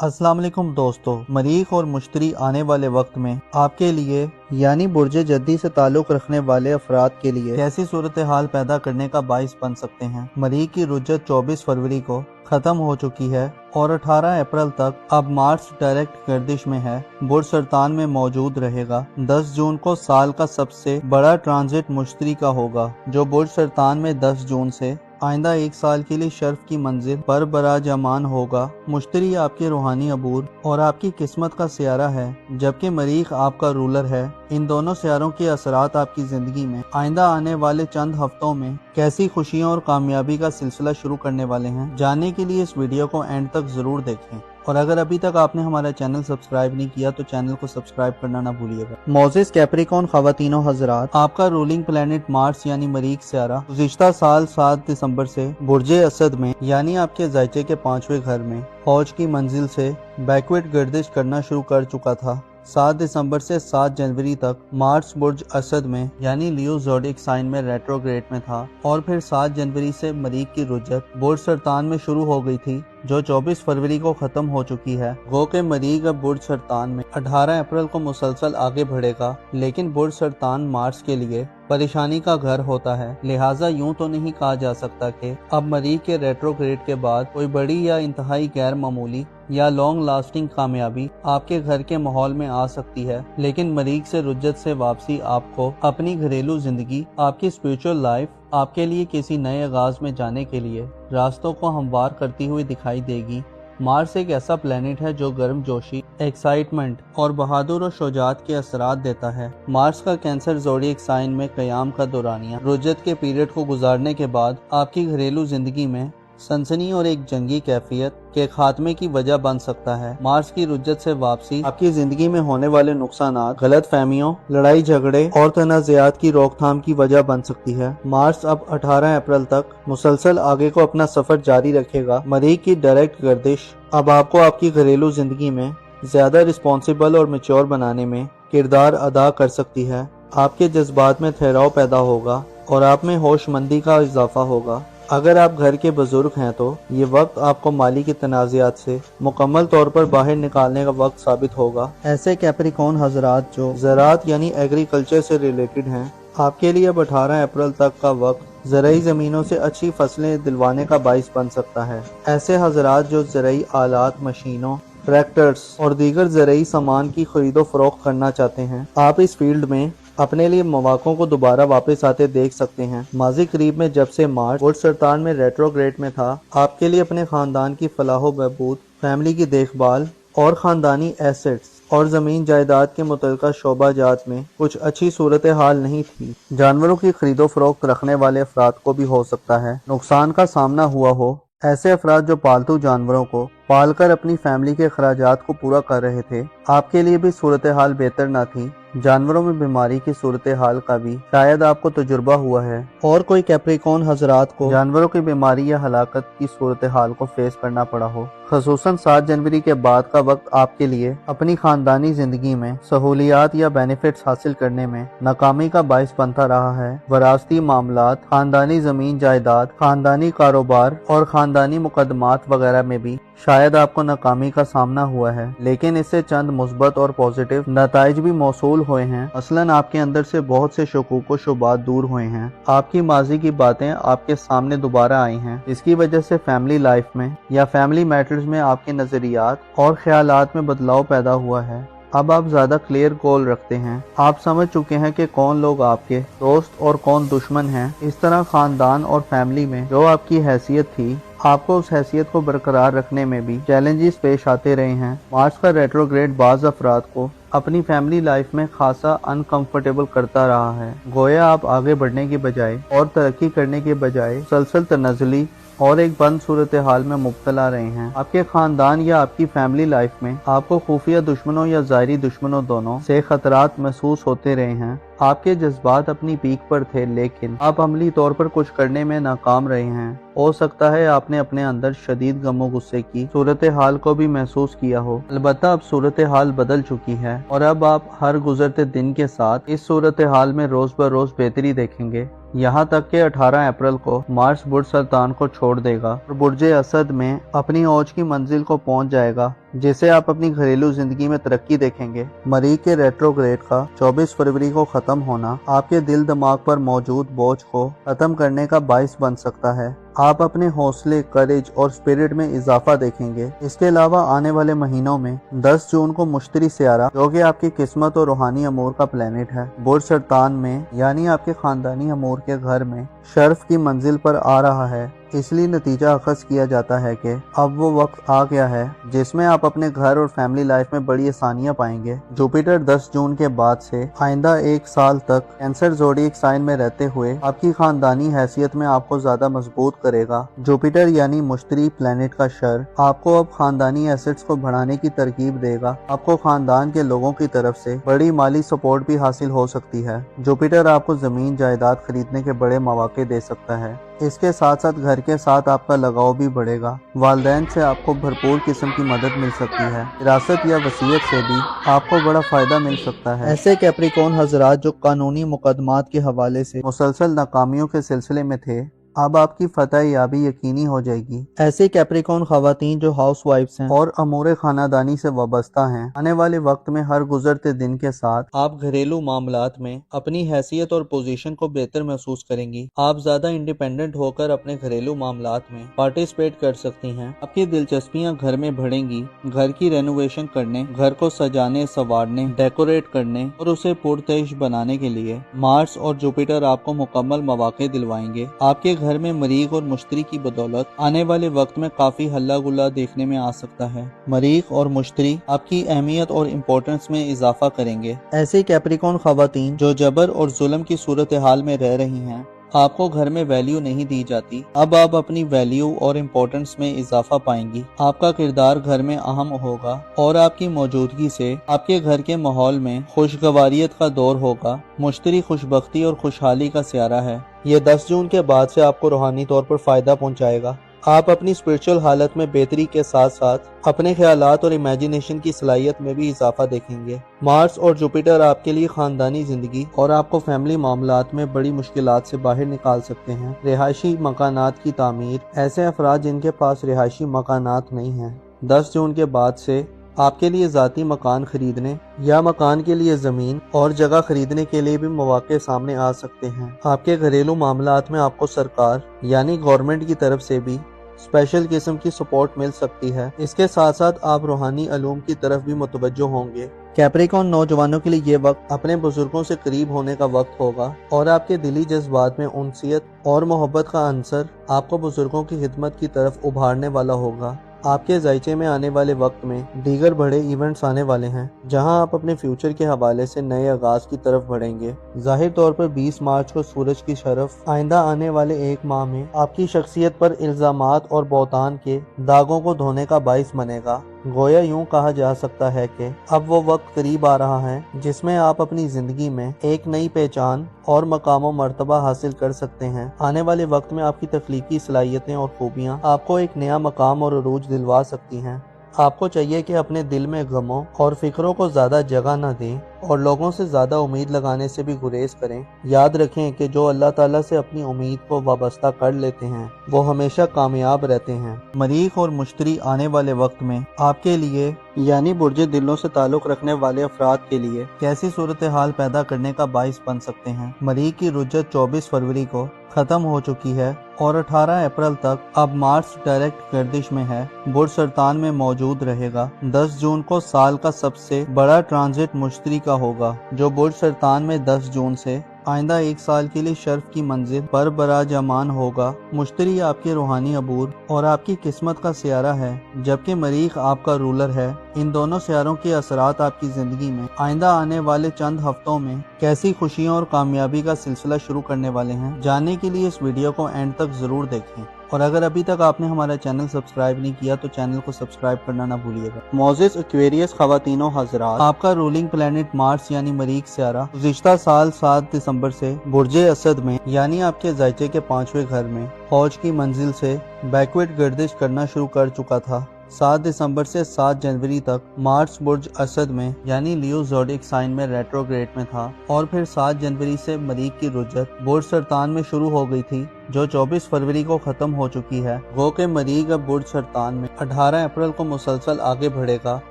अस्सलाम वालेकुम दोस्तों, मरीख और मुश्तरी आने वाले वक्त में आपके लिए यानी बुर्ज जद्दी से ताल्लुक़ रखने वाले अफराद के लिए कैसी सूरत हाल पैदा करने का बाइस बन सकते हैं। मरीख की रुज्जत 24 फरवरी को ख़त्म हो चुकी है और 18 अप्रैल तक अब मार्स डायरेक्ट गर्दिश में है। बुर्ज सरतान में मौजूद रहेगा। 10 जून को साल का सबसे बड़ा ट्रांजिट मुश्तरी का होगा, जो बुर्ज सरतान में 10 जून से आइंदा 1 साल के लिए शर्फ की मंजिल पर बराजमान होगा। मुश्तरी आपके रूहानी अबूर और आपकी किस्मत का सियारा है, जबकि मरीख आपका रूलर है। इन दोनों सियारों के असरात आपकी जिंदगी में आइंदा आने वाले चंद हफ्तों में कैसी खुशियों और कामयाबी का सिलसिला शुरू करने वाले हैं। जानने के लिए इस वीडियो को एंड तक जरूर देखें, और अगर अभी तक आपने हमारा चैनल सब्सक्राइब नहीं किया तो चैनल को सब्सक्राइब करना ना भूलिएगा। मोज़िस कैप्रिकॉर्न ख़वातीनो हज़रात, आपका रूलिंग प्लैनेट मार्स यानी मरीख सियारा गुज़िश्ता साल 7 दिसंबर से बुर्ज असद में यानी आपके ज़ायचे के 5वें घर में फौज की मंजिल से बैकवर्ड गर्दिश करना शुरू कर चुका था। 7 दिसंबर से 7 जनवरी तक मार्स बुर्ज असद में यानी लियो ज़ोडिएक साइन में रेट्रोग्रेड में था, और फिर 7 जनवरी से मरीख की रुज्जत बुर्ज सरतान में शुरू हो गई थी, जो 24 फरवरी को खत्म हो चुकी है। गो के मरीख अब बुर्ज सरतान में 18 अप्रैल को मुसलसल आगे बढ़ेगा, लेकिन बुर्ज सरतान मार्स के लिए परेशानी का घर होता है। लिहाजा यूं तो नहीं कहा जा सकता कि अब मरीख के रेट्रोग्रेड के बाद कोई बड़ी या इंतहाई गैर मामूली या लॉन्ग लास्टिंग कामयाबी आपके घर के माहौल में आ सकती है, लेकिन मरीख से रुज्जत से वापसी आपको अपनी घरेलू जिंदगी, आपकी स्पिरिचुअल लाइफ, आपके लिए किसी नए आगाज में जाने के लिए रास्तों को हमवार करती हुई दिखाई देगी। मार्स एक ऐसा प्लेनेट है जो गर्म जोशी, एक्साइटमेंट और बहादुर और शुजात के असरात देता है। मार्स का कैंसर ज़ोडिएक साइन में क़याम का दौरानिया रुज्जत के पीरियड को गुजारने के बाद आपकी घरेलू जिंदगी में सनसनी और एक जंगी कैफियत के खात्मे की वजह बन सकता है। मार्स की रुज्जत से वापसी आपकी जिंदगी में होने वाले नुकसानात, गलत फहमियों, लड़ाई झगड़े और तनाज़ात की रोकथाम की वजह बन सकती है। मार्स अब 18 अप्रैल तक मुसलसल आगे को अपना सफर जारी रखेगा। मरीख की डायरेक्ट गर्दिश अब आपको आपकी घरेलू जिंदगी में ज्यादा रिस्पॉन्सिबल और मैच्योर बनाने में किरदार अदा कर सकती है। आपके जज्बात में ठहराव पैदा होगा और आप में होशमंदी का इजाफा होगा। अगर आप घर के बुजुर्ग हैं तो ये वक्त आपको माली के तनाज़ात से मुकम्मल तौर पर बाहर निकालने का वक्त साबित होगा। ऐसे कैप्रिकॉर्न हजरात जो ज़राअत यानी एग्रीकल्चर से रिलेटेड हैं, आपके लिए अब 18 अप्रैल तक का वक्त ज़राई ज़मीनों से अच्छी फसलें दिलवाने का बाइस बन सकता है। ऐसे हजरात जो ज़राई आलात, मशीनों, ट्रैक्टर्स और दीगर ज़राई सामान की खरीदो फरोख्त करना चाहते हैं, आप इस फील्ड में अपने लिए मौक़ों को दोबारा वापस आते देख सकते हैं। माजी करीब में जब से मार्स बुर्ज सरतान में रेट्रोग्रेड में था, आपके लिए अपने खानदान की फलाह बहबूद, फैमिली की देखभाल और खानदानी एसेट्स और ज़मीन जायदाद के मुतल्लिक़ा शोबा जात में कुछ अच्छी सूरत हाल नहीं थी। जानवरों की खरीदो फरोख्त रखने वाले अफराद को भी हो सकता है नुकसान का सामना हुआ हो। ऐसे अफराद जो पालतू जानवरों को पालकर अपनी फैमिली के अखराजात को पूरा कर रहे थे, आपके लिए भी सूरत हाल बेहतर न थी। जानवरों में बीमारी की सूरत हाल का भी शायद आपको तजुर्बा हुआ है, और कोई कैप्रिकॉर्न हजरात को जानवरों की बीमारी या हलाकत की सूरत हाल को फेस करना पड़ा हो। खसूसन 7 जनवरी के बाद का वक्त आपके लिए अपनी खानदानी जिंदगी में सहूलियात या बेनिफिट्स हासिल करने में नाकामी का बाइस बनता रहा है। वरासती मामलात, खानदानी जमीन जायदाद, खानदानी कारोबार और खानदानी मुकदमात वगैरह में भी शायद आपको नाकामी का सामना हुआ है, लेकिन इससे चंद मुस्बत और पॉजिटिव नताइज भी मौसूल हुए हैं। मसलन आपके अंदर से बहुत से शकूक व शुबात दूर हुए हैं। आपकी माजी की बातें आपके सामने दोबारा आई हैं, इसकी वजह से फैमिली लाइफ में या फैमिली मैटर्स में आपके नजरियात और ख्यालात में बदलाव पैदा हुआ है। अब आप ज्यादा क्लियर गोल रखते हैं। आप समझ चुके हैं कि कौन लोग आपके दोस्त और कौन दुश्मन हैं। इस तरह खानदान और फैमिली में जो आपकी हैसियत थी, आपको उस हैसियत को बरकरार रखने में भी चैलेंजेस पेश आते रहे हैं। मार्स का रेट्रोग्रेड बाज़ अफराद को अपनी फैमिली लाइफ में खासा अनकंफर्टेबल करता रहा है। गोया आप आगे बढ़ने की बजाय और तरक्की करने के बजाय मुसलसल तनज़ुली और एक बंद सूरत हाल में मुब्तला रहे हैं। आपके खानदान या आपकी फैमिली लाइफ में आपको खुफिया दुश्मनों या ज़ाहिरी दुश्मनों दोनों से खतरात महसूस होते रहे हैं। आपके जज्बात अपनी पीक पर थे, लेकिन आप अमली तौर पर कुछ करने में नाकाम रहे हैं। हो सकता है आपने अपने अंदर शदीद गमो गुस्से की सूरत हाल को भी महसूस किया हो। अलबत्ता अब सूरत हाल बदल चुकी है और अब आप हर गुजरते दिन के साथ इस सूरत हाल में रोज ब रोज बेहतरी देखेंगे। यहाँ तक कि 18 अप्रैल को मार्स बुर्ज सरतान को छोड़ देगा और बुर्ज असद में अपनी औज की मंजिल को पहुँच जाएगा। जिससे आप अपनी घरेलू जिंदगी में तरक्की देखेंगे। मरीख के रेट्रोग्रेड का 24 फरवरी को खत्म होना आपके दिल दिमाग पर मौजूद बोझ को खत्म करने का बाइस बन सकता है। आप अपने हौसले, करेज और स्पिरिट में इजाफा देखेंगे। इसके अलावा आने वाले महीनों में 10 जून को मुश्तरी सियारा, जो कि आपकी किस्मत और रूहानी अमूर का प्लेनेट है, बुर्ज सरतान में यानी आपके खानदानी अमूर के घर में शर्फ की मंजिल पर आ रहा है। इसलिए नतीजा अखज़ किया जाता है कि अब वो वक्त आ गया है जिसमें आप अपने घर और फैमिली लाइफ में बड़ी आसानियां पाएंगे। जुपिटर 10 जून के बाद से आइंदा 1 साल तक कैंसर ज़ोडिएक साइन में रहते हुए आपकी खानदानी हैसियत में आपको ज्यादा मजबूत करेगा। जुपिटर यानी मुश्तरी प्लेनेट का शर आपको अब खानदानी एसेट्स को बढ़ाने की तरकीब देगा। आपको खानदान के लोगों की तरफ से बड़ी माली सपोर्ट भी हासिल हो सकती है। जुपिटर आपको जमीन जायदाद खरीदने के बड़े मौके दे सकता है। इसके साथ साथ घर के साथ आपका लगाव भी बढ़ेगा। वालिदैन से आपको भरपूर किस्म की मदद मिल सकती है। विरासत या वसीयत से भी आपको बड़ा फायदा मिल सकता है। ऐसे कैप्रिकॉर्न हजरात जो कानूनी मुकदमात के हवाले से मुसलसल नाकामियों के सिलसिले में थे, अब आपकी फतह याबी यकीनी हो जाएगी। ऐसे कैप्रिकॉर्न खवातीन जो हाउस वाइफ्स हैं और अमूर खानादानी से वाबस्ता हैं, आने वाले वक्त में हर गुजरते दिन के साथ आप घरेलू मामलात में अपनी हैसियत और पोजीशन को बेहतर महसूस करेंगी। आप ज्यादा इंडिपेंडेंट होकर अपने घरेलू मामलात में पार्टिसिपेट कर सकती हैं। आपकी दिलचस्पियां घर में बढ़ेंगी। घर की रेनोवेशन करने, घर को सजाने, संवारने, डेकोरेट करने और उसे पुरतश बनाने के लिए मार्स और जुपिटर आपको मुकम्मल मौके दिलवाएंगे। आपके घर में मरीख और मुश्तरी की बदौलत आने वाले वक्त में काफी हल्ला गुल्ला देखने में आ सकता है। मरीख और मुश्तरी आपकी अहमियत और इम्पोर्टेंस में इजाफा करेंगे। ऐसे कैप्रिकॉर्न खवातीन जो जबर और जुल्म की सूरत हाल में रह रही हैं, आपको घर में वैल्यू नहीं दी जाती, अब आप अपनी वैल्यू और इम्पोर्टेंस में इजाफा पाएंगी। आपका किरदार घर में अहम होगा और आपकी मौजूदगी से आपके घर के माहौल में खुशगवारियत का दौर होगा। मुश्तरी खुशबख्ती और खुशहाली का सियारा है। ये 10 जून के बाद से आपको रूहानी तौर पर फायदा पहुंचाएगा। आप अपनी स्पिरिचुअल हालत में बेहतरी के साथ साथ अपने ख्यालात और इमेजिनेशन की सलाहियत में भी इजाफा देखेंगे। मार्स और जुपिटर आपके लिए खानदानी जिंदगी और आपको फैमिली मामलात में बड़ी मुश्किलात से बाहर निकाल सकते हैं। रिहायशी मकानात की तामीर, ऐसे अफराद जिनके पास रिहायशी मकानात नहीं हैं, 10 जून के बाद से आपके लिए ज़ाती मकान खरीदने या मकान के लिए ज़मीन और जगह खरीदने के लिए भी मौके सामने आ सकते हैं। आपके घरेलू मामलात में आपको सरकार यानी गवर्नमेंट की तरफ से भी स्पेशल किस्म की सपोर्ट मिल सकती है। इसके साथ साथ आप रूहानी अलूम की तरफ भी मुतवज्जो होंगे। कैप्रिकॉर्न नौजवानों के लिए ये वक्त अपने बुजुर्गों से करीब होने का वक्त होगा और आपके दिली जज्बात में उनसियत और मोहब्बत का अंसर आपको बुजुर्गों की खिदमत की तरफ उभारने वाला होगा। आपके जायचे में आने वाले वक्त में दीगर बड़े इवेंट्स आने वाले हैं, जहां आप अपने फ्यूचर के हवाले से नए आगाज की तरफ बढ़ेंगे। जाहिर तौर पर 20 मार्च को सूरज की शरफ आइंदा आने वाले 1 माह में आपकी शख्सियत पर इल्जामात और बौतान के दागों को धोने का बाइस बनेगा। गोया यूं कहा जा सकता है कि अब वो वक्त करीब आ रहा है जिसमें आप अपनी जिंदगी में एक नई पहचान और मकाम व मर्तबा हासिल कर सकते हैं। आने वाले वक्त में आपकी तख्लीकी सलाहियतें और खूबियां आपको एक नया मकाम और अरूज दिलवा सकती हैं। आपको चाहिए कि अपने दिल में गमों और फिक्रों को ज्यादा जगह न दें और लोगों से ज्यादा उम्मीद लगाने से भी गुरेज करें। याद रखें कि जो अल्लाह ताला से अपनी उम्मीद को वाबस्ता कर लेते हैं वो हमेशा कामयाब रहते हैं। मरीख और मुश्तरी आने वाले वक्त में आपके लिए यानी बुर्जे दिलों से ताल्लुक रखने वाले अफराद के लिए कैसी सूरत हाल पैदा करने का बाइस बन सकते हैं। मरीख की रुजत 24 फरवरी को खत्म हो चुकी है और 18 अप्रैल तक अब मार्स डायरेक्ट गर्दिश में है, बुर्ज सरतान में मौजूद रहेगा। 10 जून को साल का सबसे बड़ा ट्रांजिट मुश्तरी का होगा, जो बुर्ज सरतान में 10 जून से आइंदा 1 साल के लिए शर्फ की मंजिल पर बराजमान होगा। मुश्तरी आपके रूहानी अबूर और आपकी किस्मत का सियारा है, जबकि मरीख आपका रूलर है। इन दोनों सियारों के असरात आपकी जिंदगी में आइंदा आने वाले चंद हफ्तों में कैसी खुशियों और कामयाबी का सिलसिला शुरू करने वाले हैं, जानने के लिए इस वीडियो को एंड तक जरूर देखें। और अगर अभी तक आपने हमारा चैनल सब्सक्राइब नहीं किया तो चैनल को सब्सक्राइब करना ना भूलिएगा। मोजेस एक्वेरियस खवातीनों हजरात, आपका रूलिंग प्लेनेट मार्स यानी मरीख सियारा गुज़िश्ता साल 7 दिसंबर से बुर्जे असद में यानी आपके जायचे के 5वें घर में फौज की मंजिल से बैकवर्ड गर्दिश करना शुरू कर चुका था। 7 दिसंबर से 7 जनवरी तक मार्स बुर्ज असद में यानी लियो ज़ोडिएक साइन में रेट्रोग्रेड में था और फिर 7 जनवरी से मरीख की रुजत बुर्ज सरतान में शुरू हो गई थी। जो 24 फरवरी को खत्म हो चुकी है। गो के मरीख अब बुर्ज सरतान में 18 अप्रैल को मुसलसल आगे बढ़ेगा,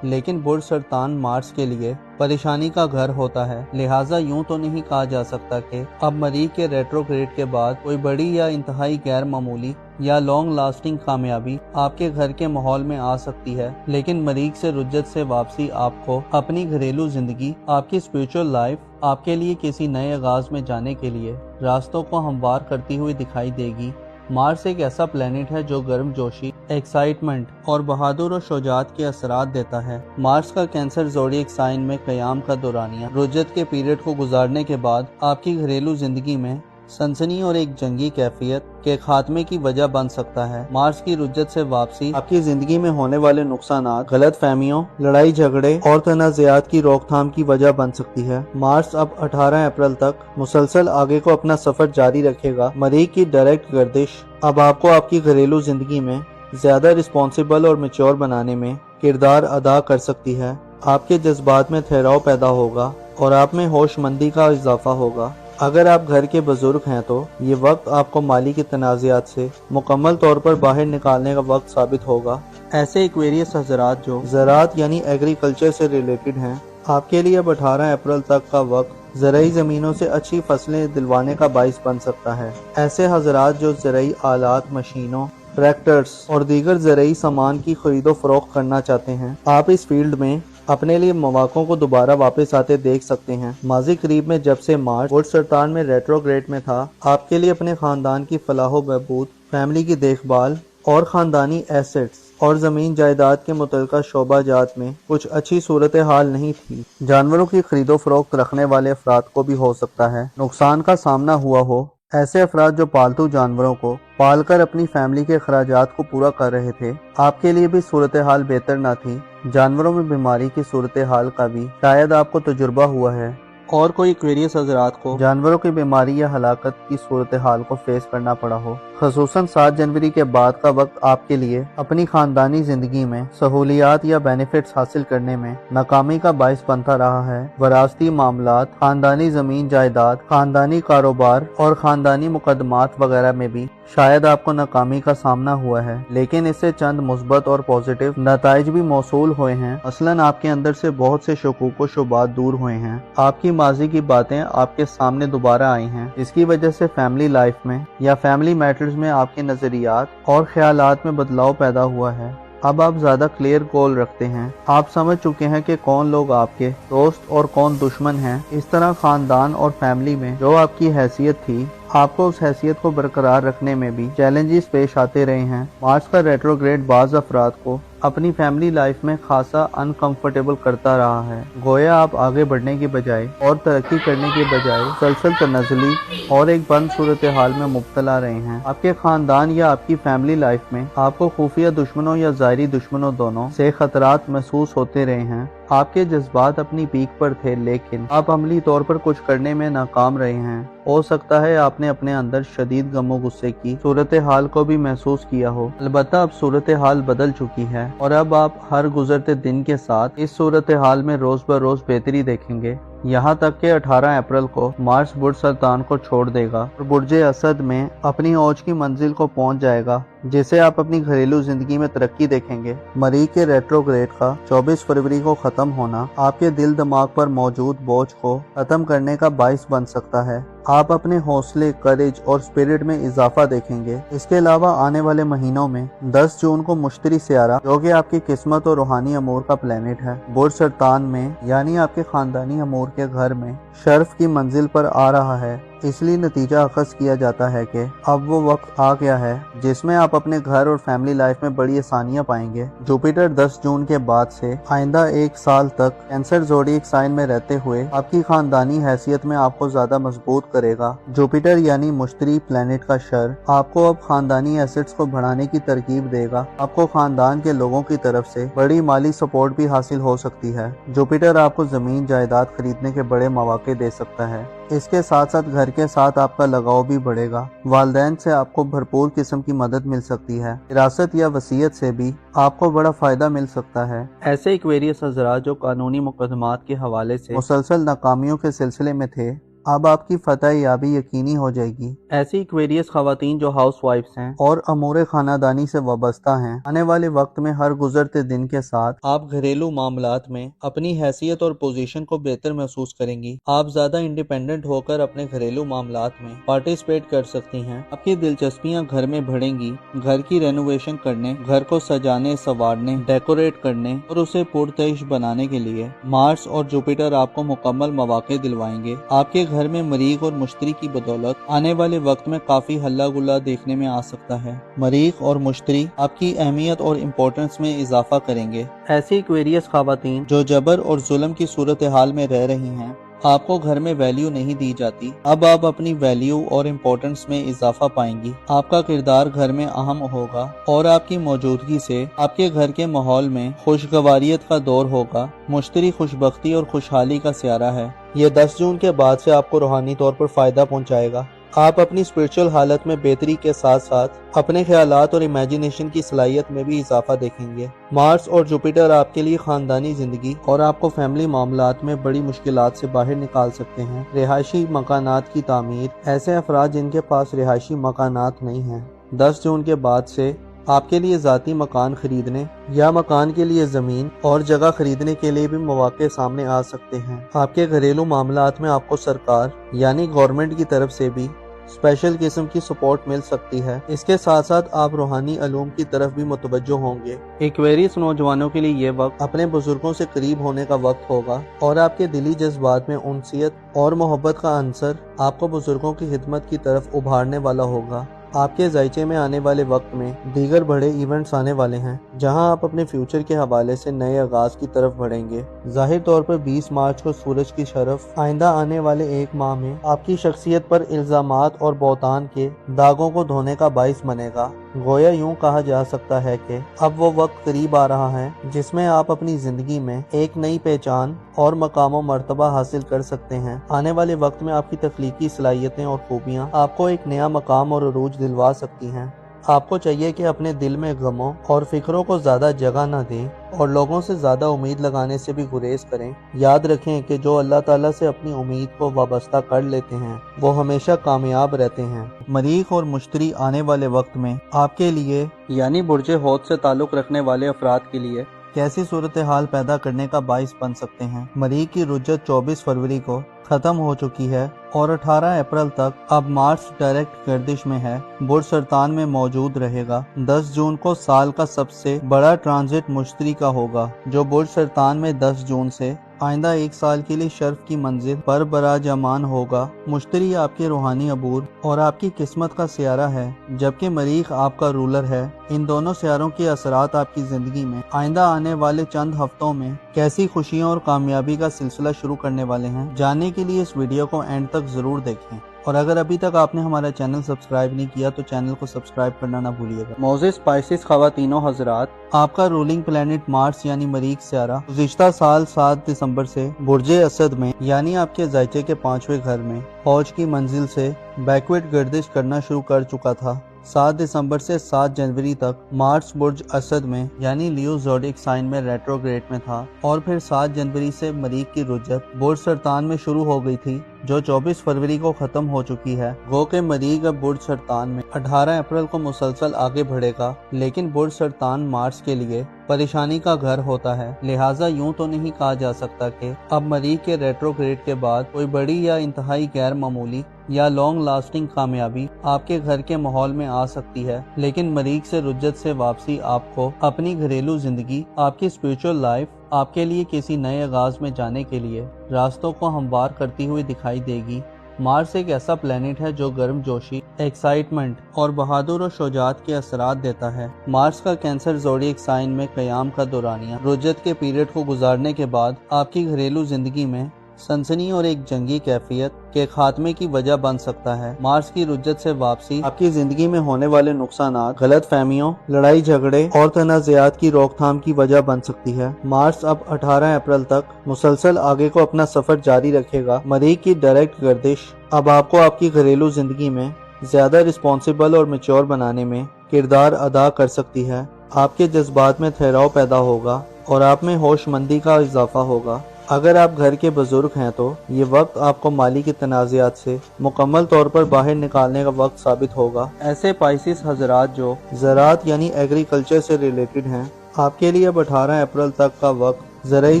लेकिन बुर्ज सरतान मार्स के लिए परेशानी का घर होता है। लिहाजा यूं तो नहीं कहा जा सकता कि अब मरीख के रेट्रोग्रेड के बाद कोई बड़ी या इंतहाई गैर मामूली या लॉन्ग लास्टिंग कामयाबी आपके घर के माहौल में आ सकती है, लेकिन मरीख से रुज्जत से वापसी आपको अपनी घरेलू जिंदगी, आपकी स्पिरिचुअल लाइफ, आपके लिए किसी नए आगाज में जाने के लिए रास्तों को हमवार करती हुई दिखाई देगी। मार्स एक ऐसा प्लेनेट है जो गर्मजोशी, एक्साइटमेंट और बहादुर और शुजाअत के असरात देता है। मार्स का कैंसर ज़ोडिएक साइन में क़याम का दौरानिया रुज्जत के पीरियड को गुजारने के बाद आपकी घरेलू जिंदगी में सनसनी और एक जंगी कैफियत के खात्मे की वजह बन सकता है। मार्स की रुज्जत से वापसी आपकी जिंदगी में होने वाले नुकसानात, गलत फहमियों, लड़ाई झगड़े और तनाज़ात की रोकथाम की वजह बन सकती है। मार्स अब 18 अप्रैल तक मुसलसल आगे को अपना सफर जारी रखेगा। मरीख की डायरेक्ट गर्दिश अब आपको आपकी घरेलू जिंदगी में ज्यादा रिस्पॉन्सिबल और मेच्योर बनाने में किरदार अदा कर सकती है। आपके जज्बात में ठहराव पैदा होगा और आप में होशमंदी का इजाफा होगा। अगर आप घर के बुजुर्ग हैं तो ये वक्त आपको माली के तनाज़ात से मुकम्मल तौर पर बाहर निकालने का वक्त साबित होगा। ऐसे एक्वेरियस हजरात जो ज़राअत यानी एग्रीकल्चर से रिलेटेड हैं, आपके लिए अब 18 अप्रैल तक का वक्त ज़राई ज़मीनों से अच्छी फसलें दिलवाने का बाइस बन सकता है। ऐसे हजरात जो ज़राई आलात, मशीनों, ट्रैक्टर्स और दीगर ज़राई सामान की खरीदो फरोख्त करना चाहते हैं, आप इस फील्ड में अपने लिए मौक़ों को दोबारा वापस आते देख सकते हैं। माजी करीब में जब से मार्स बुर्ज सरतान में रेट्रोग्रेड में था, आपके लिए अपने खानदान की फलाह बहबूद, फैमिली की देखभाल और खानदानी एसेट्स और ज़मीन जायदाद के मुतल्लिका शोबाजात में कुछ अच्छी सूरत हाल नहीं थी। जानवरों की खरीदो फरोख्त रखने वाले अफराद को भी हो सकता है नुकसान का सामना हुआ हो। ऐसे अफराद जो पालतू जानवरों को पालकर अपनी फैमिली के अखराजात को पूरा कर रहे थे, आपके लिए भी सूरत हाल बेहतर न थी। जानवरों में बीमारी की सूरत हाल का भी शायद आपको तजुर्बा हुआ है और कोई एक्वेरियस हजरात को जानवरों की बीमारी या हलाकत की सूरत हाल को फेस करना पड़ा हो। खसूसन 7 जनवरी के बाद का वक्त आपके लिए अपनी खानदानी जिंदगी में सहूलियात या बेनिफिट्स हासिल करने में नाकामी का बाइस बनता रहा है। वरासती मामलात, खानदानी जमीन जायदाद, खानदानी कारोबार और खानदानी मुकदमात वगैरह में भी शायद आपको नाकामी का सामना हुआ है, लेकिन इससे चंद मुस्बत और पॉजिटिव नताइज भी मौसूल हुए हैं। मसलन आपके अंदर से बहुत से शकूक व शुबात दूर हुए हैं। आपकी माजी की बातें आपके सामने दोबारा आई हैं, जिसकी वजह से फैमिली लाइफ में या फैमिली मैटर्स में आपके नजरियात और ख्यालात में बदलाव पैदा हुआ है। अब आप ज्यादा क्लियर गोल रखते हैं। आप समझ चुके हैं कि कौन लोग आपके दोस्त और कौन दुश्मन हैं। इस तरह खानदान और फैमिली में जो आपकी हैसियत थी, आपको उस हैसियत को बरकरार रखने में भी चैलेंजेस पेश आते रहे हैं। मार्स का रेट्रोग्रेड बाज अफराद को अपनी फैमिली लाइफ में खासा अनकंफर्टेबल करता रहा है। गोया आप आगे बढ़ने की बजाय और तरक्की करने के बजाय सलसल तनज़ली और एक बंद सूरत हाल में मुब्तला रहे हैं। आपके खानदान या आपकी फैमिली लाइफ में आपको खुफिया दुश्मनों या ज़ाहिरी दुश्मनों दोनों से खतरात महसूस होते रहे हैं। आपके जज्बात अपनी पीक पर थे, लेकिन आप अमली तौर पर कुछ करने में नाकाम रहे हैं। हो सकता है आपने अपने अंदर शदीद गमो गुस्से की सूरत हाल को भी महसूस किया हो। अलबत्ता अब सूरत हाल बदल चुकी है और अब आप हर गुजरते दिन के साथ इस सूरत हाल में रोज ब रोज बेहतरी देखेंगे। यहाँ तक कि 18 अप्रैल को मार्स बुर्ज सरतान को छोड़ देगा और बुर्ज असद में अपनी औज की मंजिल को पहुँच जाएगा, जिसे आप अपनी घरेलू जिंदगी में तरक्की देखेंगे। मरीख के रेट्रोग्रेड का 24 फरवरी को खत्म होना आपके दिल दिमाग पर मौजूद बोझ को खत्म करने का बाइस बन सकता है। आप अपने हौसले, करेज और स्पिरिट में इजाफा देखेंगे। इसके अलावा आने वाले महीनों में 10 जून को मुश्तरी सियारा, जो कि आपकी किस्मत और रूहानी अमूर का प्लेनेट है, बुर्ज सरतान में यानी आपके खानदानी अमूर के घर में शर्फ की मंजिल पर आ रहा है। इसलिए नतीजा अखज़ किया जाता है कि अब वो वक्त आ गया है जिसमें आप अपने घर और फैमिली लाइफ में बड़ी आसानियां पाएंगे। जुपिटर 10 जून के बाद से आइंदा 1 साल तक कैंसर ज़ोडिएक साइन में रहते हुए आपकी खानदानी हैसियत में आपको ज्यादा मजबूत करेगा। जुपिटर यानी मुश्तरी प्लेनेट का शर आपको अब खानदानी एसेट्स को बढ़ाने की तरकीब देगा। आपको खानदान के लोगों की तरफ से बड़ी माली सपोर्ट भी हासिल हो सकती है। जुपिटर आपको जमीन जायदाद खरीदने के बड़े मौके दे सकता है। इसके साथ साथ घर के साथ आपका लगाव भी बढ़ेगा। वालिदैन से आपको भरपूर किस्म की मदद मिल सकती है। विरासत या वसीयत से भी आपको बड़ा फायदा मिल सकता है। ऐसे एक्वेरियस हज़रात जो कानूनी मुकदमात के हवाले से मुसलसल नाकामियों के सिलसिले में थे, अब आपकी फतह याबी यकीनी हो जाएगी। ऐसी एक्वेरियस खवातीन जो हाउस वाइफ्स हैं और अमूर खानादानी से वाबस्ता हैं, आने वाले वक्त में हर गुजरते दिन के साथ आप घरेलू मामलात में अपनी हैसियत और पोजीशन को बेहतर महसूस करेंगी। आप ज्यादा इंडिपेंडेंट होकर अपने घरेलू मामलात में पार्टिसिपेट कर सकती हैं। आपकी दिलचस्पियां घर में बढ़ेंगी। घर की रेनोवेशन करने, घर को सजाने संवारने, डेकोरेट करने और उसे पुरतश बनाने के लिए मार्स और जुपिटर आपको मुकम्मल मौके दिलवाएंगे। आपके घर में मरीख और मुश्तरी की बदौलत आने वाले वक्त में काफी हल्ला गुल्ला देखने में आ सकता है। मरीख और मुश्तरी आपकी अहमियत और इम्पोर्टेंस में इजाफा करेंगे। ऐसी एक्वेरियस खवातीन जो जबर और जुल्म की सूरत हाल में रह रही हैं, आपको घर में वैल्यू नहीं दी जाती, अब आप अपनी वैल्यू और इम्पोर्टेंस में इजाफा पाएंगी। आपका किरदार घर में अहम होगा और आपकी मौजूदगी से आपके घर के माहौल में खुशगवारियत का दौर होगा। मुश्तरी खुशबख्ती और खुशहाली का सियारा है। ये 10 जून के बाद से आपको रूहानी तौर पर फायदा पहुंचाएगा। आप अपनी स्पिरिचुअल हालत में बेहतरी के साथ साथ अपने ख्यालात और इमेजिनेशन की सलाहियत में भी इजाफा देखेंगे। मार्स और जुपिटर आपके लिए खानदानी जिंदगी और आपको फैमिली मामलात में बड़ी मुश्किलात से बाहर निकाल सकते हैं। रिहायशी मकानात की तामीर, ऐसे अफराद जिनके पास रिहायशी मकानात नहीं हैं, 10 जून के बाद से आपके लिए ज़ाती मकान खरीदने या मकान के लिए ज़मीन और जगह खरीदने के लिए भी मौके सामने आ सकते हैं। आपके घरेलू मामलात में आपको सरकार यानी गवर्नमेंट की तरफ से भी स्पेशल किस्म की सपोर्ट मिल सकती है। इसके साथ साथ आप रूहानी अलूम की तरफ भी मुतवज्जो होंगे। एक्वेरियस नौजवानों के लिए ये वक्त अपने बुजुर्गों से करीब होने का वक्त होगा और आपके दिली जज्बात में उनसियत और मोहब्बत का अंसर आपको बुजुर्गों की खिदमत की तरफ उभारने वाला होगा। आपके जायचे में आने वाले वक्त में दीगर बड़े इवेंट्स आने वाले हैं, जहां आप अपने फ्यूचर के हवाले से नए आगाज की तरफ बढ़ेंगे। जाहिर तौर पर 20 मार्च को सूरज की शरफ आइंदा आने वाले एक माह में आपकी शख्सियत पर इल्जामात और बौतान के दागों को धोने का बाइस बनेगा। गोया यूं कहा जा सकता है कि अब वो वक्त करीब आ रहा है जिसमें आप अपनी जिंदगी में एक नई पहचान और मकाम मर्तबा हासिल कर सकते हैं। आने वाले वक्त में आपकी तख्लीकी सलाहियतें और खूबियां आपको एक नया मकाम और अरूज दिलवा सकती हैं। आपको चाहिए कि अपने दिल में गमों और फिक्रों को ज्यादा जगह न दें और लोगों से ज्यादा उम्मीद लगाने से भी गुरेज करें। याद रखें कि जो अल्लाह ताला से अपनी उम्मीद को वाबस्ता कर लेते हैं वो हमेशा कामयाब रहते हैं। मरीख और मुश्तरी आने वाले वक्त में आपके लिए यानी बुर्ज हौत से ताल्लुक रखने वाले अफराद के लिए कैसी सूरत हाल पैदा करने का बाइस बन सकते हैं। मरीख की रुज्जत 24 फरवरी को खत्म हो चुकी है और 18 अप्रैल तक अब मार्स डायरेक्ट गर्दिश में है, बुर्ज सरतान में मौजूद रहेगा। 10 जून को साल का सबसे बड़ा ट्रांजिट मुश्तरी का होगा, जो बुर्ज सरतान में 10 जून से आइंदा एक साल के लिए शर्फ की मंजिल पर बराजमान होगा। मुश्तरी आपके रूहानी अबूर और आपकी किस्मत का सियारा है, जबकि मरीख आपका रूलर है। इन दोनों सियारों के असरात आपकी जिंदगी में आइंदा आने वाले चंद हफ्तों में कैसी खुशियों और कामयाबी का सिलसिला शुरू करने वाले हैं, जानने के लिए इस वीडियो को एंड तक जरूर देखें। और अगर अभी तक आपने हमारा चैनल सब्सक्राइब नहीं किया तो चैनल को सब्सक्राइब करना ना भूलिएगा। मौज़े स्पाइसिस खवातीनों हजरात, आपका रूलिंग प्लेनेट मार्स यानी मरीख सियारा गुज़िश्ता साल 7 दिसंबर से बुर्ज असद में यानी आपके जायचे के 5वें घर में फौज की मंजिल से बैकवर्ड गर्दिश करना शुरू कर चुका था। 7 दिसंबर से 7 जनवरी तक मार्स बुर्ज असद में यानी लियो ज़ोडिक साइन में रेट्रोग्रेड में था और फिर 7 जनवरी से मरीख की रुज्जत बुर्ज सरतान में शुरू हो गई थी, जो 24 फरवरी को खत्म हो चुकी है। गो के मरीख अब बुर्ज सरतान में 18 अप्रैल को मुसलसल आगे बढ़ेगा, लेकिन बुर्ज सरतान मार्स के लिए परेशानी का घर होता है। लिहाजा यूं तो नहीं कहा जा सकता कि अब मरीख के रेट्रोग्रेड के बाद कोई बड़ी या इंतहाई गैर मामूली या लॉन्ग लास्टिंग कामयाबी आपके घर के माहौल में आ सकती है, लेकिन मरीख से रुज्जत से वापसी आपको अपनी घरेलू जिंदगी, आपकी स्पिरिचुअल लाइफ, आपके लिए किसी नए आगाज में जाने के लिए रास्तों को हमवार करती हुई दिखाई देगी। मार्स एक ऐसा प्लेनेट है जो गर्म जोशी, एक्साइटमेंट और बहादुर और शुजाअत के असरात देता है। मार्स का कैंसर ज़ोडिएक साइन में क़याम का दौरानिया रुज्जत के पीरियड को गुजारने के बाद आपकी घरेलू जिंदगी में सनसनी और एक जंगी कैफियत के खात्मे की वजह बन सकता है। मार्स की रुज्जत से वापसी आपकी जिंदगी में होने वाले नुकसानात, गलत फहमियों, लड़ाई झगड़े और तनाज़ात की रोकथाम की वजह बन सकती है। मार्स अब 18 अप्रैल तक मुसलसल आगे को अपना सफर जारी रखेगा। मरीख की डायरेक्ट गर्दिश अब आपको आपकी घरेलू जिंदगी में ज्यादा रिस्पॉन्सिबल और मैच्योर बनाने में किरदार अदा कर सकती है। आपके जज्बात में ठहराव पैदा होगा और आप में होशमंदी का इजाफा होगा। अगर आप घर के बुजुर्ग हैं तो ये वक्त आपको माली के तनाज़ात से मुकम्मल तौर पर बाहर निकालने का वक्त साबित होगा। ऐसे पाइसिस हजरात जो ज़राअत यानी एग्रीकल्चर से रिलेटेड हैं, आपके लिए अब 18 अप्रैल तक का वक्त ज़राई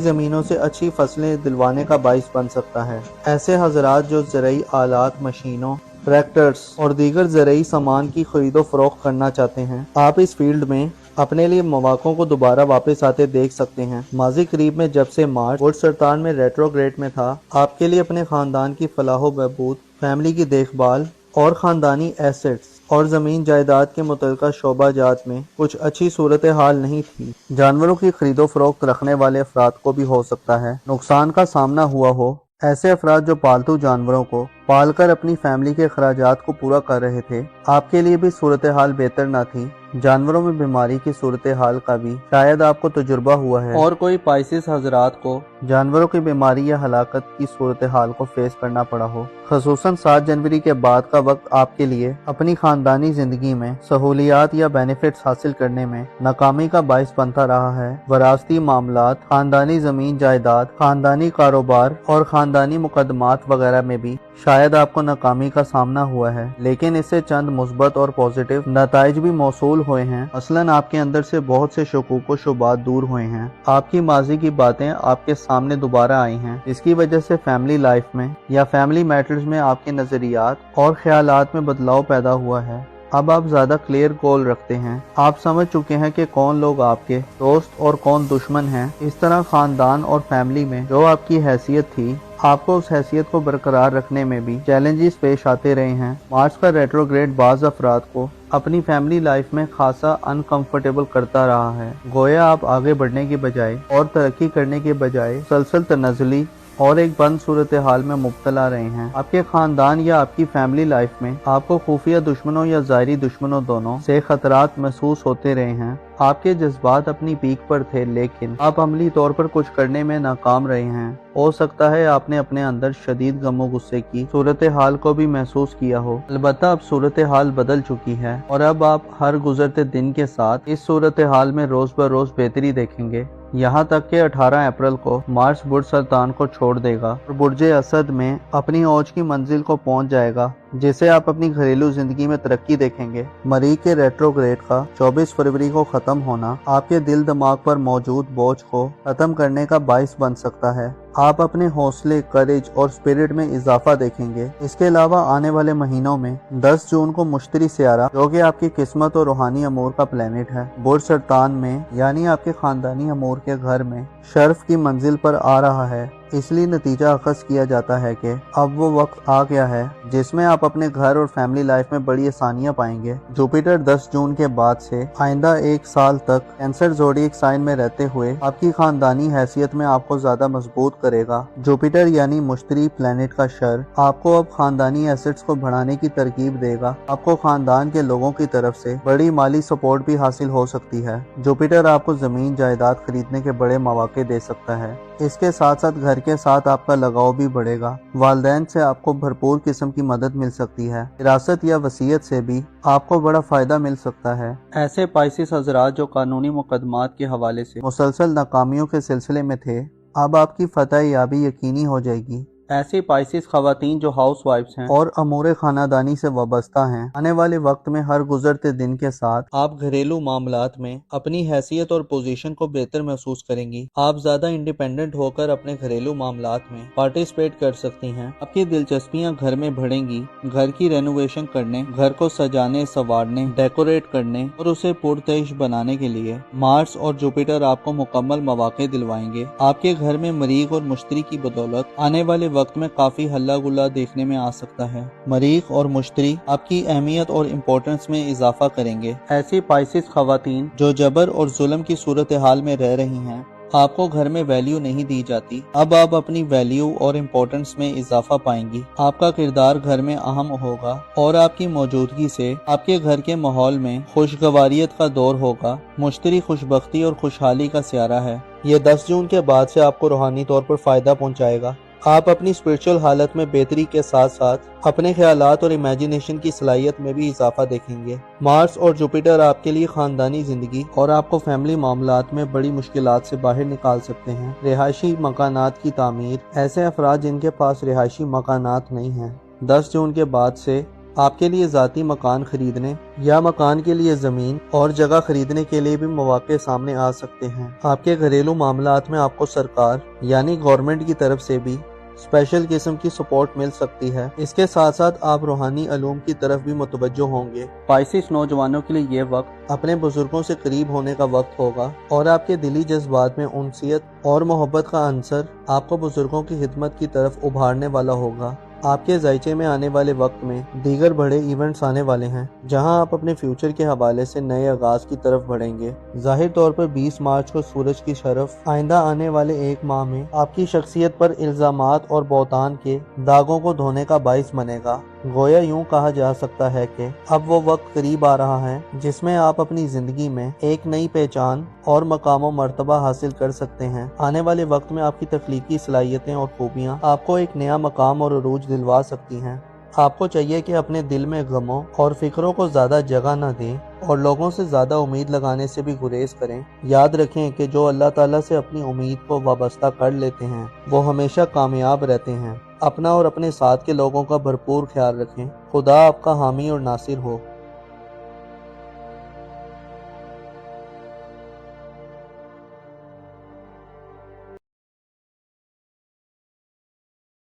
ज़मीनों से अच्छी फसलें दिलवाने का बाइस बन सकता है। ऐसे हजरात जो ज़राई आलात, मशीनों, ट्रैक्टर्स और दीगर ज़राई सामान की खरीदो फरोख्त करना चाहते हैं, आप इस फील्ड में अपने लिए मौक़ों को दोबारा वापस आते देख सकते हैं। माजी करीब में जब से मार्च बुर्ज सरतान में रेट्रोग्रेड में था, आपके लिए अपने ख़ानदान की फलाह व बहबूद, फैमिली की देखभाल और ख़ानदानी एसेट्स और ज़मीन जायदाद के मुतल्लिक़ा शोबाजात में कुछ अच्छी सूरत हाल नहीं थी। जानवरों की खरीदो फरोख्त रखने वाले अफराद को भी हो सकता है नुकसान का सामना हुआ हो। ऐसे अफराद जो पालतू जानवरों को पालकर अपनी फैमिली के अखराजात को पूरा कर रहे थे, आपके लिए भी सूरत हाल बेहतर ना थी। जानवरों में बीमारी की सूरत हाल का भी शायद आपको तजुर्बा हुआ है और कोई पाइसिस हजरात को जानवरों की बीमारी या हलाकत की सूरत हाल को फेस करना पड़ा हो। खसूसन 7 जनवरी के बाद का वक्त आपके लिए अपनी खानदानी जिंदगी में सहूलियात या बेनिफिट्स हासिल करने में नाकामी का बाइस बनता रहा है। वरासती मामलात, खानदानी जमीन जायदाद, खानदानी कारोबार और खानदानी मुकदमात वगैरह में भी शायद आपको नाकामी का सामना हुआ है, लेकिन इससे चंद मुस्बत और पॉजिटिव नताइज भी मौसूल हुए हैं। मसलन आपके अंदर से बहुत से शकूक व शुबात दूर हुए हैं। आपकी माजी की बातें आपके सामने दोबारा आई हैं, इसकी वजह से फैमिली लाइफ में या फैमिली मैटर्स में आपके नजरियात और ख्यालात में बदलाव पैदा हुआ है। अब आप ज्यादा क्लियर गोल रखते हैं। आप समझ चुके हैं कि कौन लोग आपके दोस्त और कौन दुश्मन हैं। इस तरह खानदान और फैमिली में जो आपकी हैसियत थी, आपको उस हैसियत को बरकरार रखने में भी चैलेंजेस पेश आते रहे हैं। मार्च का रेट्रोग्रेड बाज अफराद को अपनी फैमिली लाइफ में खासा अनकंफर्टेबल करता रहा है। गोया आप आगे बढ़ने की बजाय और तरक्की करने के बजाय सलसल तनज़ुली और एक बंद सूरत हाल में मुब्तला रहे हैं। आपके खानदान या आपकी फैमिली लाइफ में आपको खुफिया दुश्मनों या ज़ाहिरी दुश्मनों दोनों से खतरात महसूस होते रहे हैं। आपके जज्बात अपनी पीक पर थे, लेकिन आप अमली तौर पर कुछ करने में नाकाम रहे हैं। हो सकता है आपने अपने अंदर शदीद गमो गुस्से की सूरत हाल को भी महसूस किया हो। अलबत्ता अब सूरत हाल बदल चुकी है और अब आप हर गुजरते दिन के साथ इस सूरत हाल में रोज ब रोज बेहतरी देखेंगे। यहाँ तक कि 18 अप्रैल को मार्च बुर्ज सरतान को छोड़ देगा और बुर्ज असद में अपनी औज की मंजिल को पहुँच जाएगा, जिसे आप अपनी घरेलू जिंदगी में तरक्की देखेंगे। मरीख के रेट्रोग्रेड का 24 फरवरी को खत्म होना आपके दिल दिमाग पर मौजूद बोझ को खत्म करने का बाइस बन सकता है। आप अपने हौसले, करेज और स्पिरिट में इजाफा देखेंगे। इसके अलावा आने वाले महीनों में 10 जून को मुश्तरी सियारा, जो कि आपकी किस्मत और रूहानी अमूर का प्लेनेट है, बुर्ज सरतान में यानी आपके खानदानी अमूर के घर में शर्फ की मंजिल पर आ रहा है। इसलिए नतीजा अखज़ किया जाता है कि अब वो वक्त आ गया है जिसमें आप अपने घर और फैमिली लाइफ में बड़ी आसानियां पाएंगे। जुपिटर 10 जून के बाद से आइंदा 1 साल तक कैंसर ज़ोडिएक साइन में रहते हुए आपकी खानदानी हैसियत में आपको ज्यादा मजबूत करेगा। जुपिटर यानी मुश्तरी प्लेनेट का शर आपको अब खानदानी एसेट्स को बढ़ाने की तरकीब देगा। आपको खानदान के लोगों की तरफ से बड़ी माली सपोर्ट भी हासिल हो सकती है। जुपिटर आपको जमीन जायदाद खरीदने के बड़े मौके दे सकता है। इसके साथ साथ घर के साथ आपका लगाव भी बढ़ेगा। वालिदैन से आपको भरपूर किस्म की मदद मिल सकती है। विरासत या वसीयत से भी आपको बड़ा फायदा मिल सकता है। ऐसे पाइसिस हजरात जो कानूनी मुकदमात के हवाले से मुसलसल नाकामियों के सिलसिले में थे, अब आपकी फतह याबी यकीनी हो जाएगी। ऐसी पाइसिस खवातीन जो हाउस वाइफ्स हैं और अमूरे खानादानी से वाबस्ता हैं, आने वाले वक्त में हर गुजरते दिन के साथ आप घरेलू मामलात में अपनी हैसियत और पोजीशन को बेहतर महसूस करेंगी। आप ज्यादा इंडिपेंडेंट होकर अपने घरेलू मामलात में पार्टिसिपेट कर सकती हैं। आपकी दिलचस्पियां घर में बढ़ेंगी। घर की रेनोवेशन करने, घर को सजाने, संवारने, डेकोरेट करने और उसे पुरतश बनाने के लिए मार्स और जुपिटर आपको मुकम्मल मौके दिलवाएंगे। आपके घर में मरीख और मुश्तरी की बदौलत आने वाले वक्त में काफी हल्ला गुल्ला देखने में आ सकता है। मरीख और मुश्तरी आपकी अहमियत और इम्पोर्टेंस में इजाफा करेंगे। ऐसी पाइसिस खवातीन जो जबर और जुल्म की सूरत हाल में रह रही हैं, आपको घर में वैल्यू नहीं दी जाती, अब आप अपनी वैल्यू और इम्पोर्टेंस में इजाफा पाएंगी। आपका किरदार घर में अहम होगा और आपकी मौजूदगी से आपके घर के माहौल में खुशगवारियत का दौर होगा। मुश्तरी खुशबख्ती और खुशहाली का सियारा है। ये 10 जून के बाद से आपको रूहानी तौर पर फायदा पहुंचाएगा। आप अपनी स्पिरिचुअल हालत में बेहतरी के साथ साथ अपने ख्यालात और इमेजिनेशन की सलाहियत में भी इजाफा देखेंगे। मार्स और जुपिटर आपके लिए खानदानी जिंदगी और आपको फैमिली मामलात में बड़ी मुश्किलात से बाहर निकाल सकते हैं। रिहायशी मकानात की तामीर, ऐसे अफराद जिनके पास रिहायशी मकानात नहीं हैं, 10 जून के बाद से आपके लिए ज़ाती मकान खरीदने या मकान के लिए ज़मीन और जगह खरीदने के लिए भी मौके सामने आ सकते हैं। आपके घरेलू मामलात में आपको सरकार यानी गवर्नमेंट की तरफ से भी स्पेशल किस्म की सपोर्ट मिल सकती है। इसके साथ साथ आप रूहानी अलूम की तरफ भी मुतवज्जो होंगे। पाइसिस नौजवानों के लिए ये वक्त अपने बुजुर्गों से करीब होने का वक्त होगा और आपके दिली जज्बात में उनसियत और मोहब्बत का अंसर आपको बुजुर्गों की खिदमत की तरफ उभारने वाला होगा। आपके जायचे में आने वाले वक्त में दीगर बड़े इवेंट्स आने वाले हैं जहां आप अपने फ्यूचर के हवाले से नए आगाज की तरफ बढ़ेंगे। जाहिर तौर पर 20 मार्च को सूरज की शरफ आइंदा आने वाले एक माह में आपकी शख्सियत पर इल्जामात और बौतान के दागों को धोने का बाइस बनेगा। गोया यूं कहा जा सकता है कि अब वो वक्त करीब आ रहा है जिसमें आप अपनी जिंदगी में एक नई पहचान और मकाम मर्तबा हासिल कर सकते हैं। आने वाले वक्त में आपकी तख्लीकी सलाहियतें और खूबियां आपको एक नया मकाम और अरूज दिलवा सकती हैं। आपको चाहिए कि अपने दिल में गमों और फिक्रों को ज्यादा जगह न दें और लोगों से ज्यादा उम्मीद लगाने से भी गुरेज करें। याद रखें कि जो अल्लाह ताला से अपनी उम्मीद को वाबस्ता कर लेते हैं वो हमेशा कामयाब रहते हैं। अपना और अपने साथ के लोगों का भरपूर ख्याल रखें। खुदा आपका हामी और नासिर हो।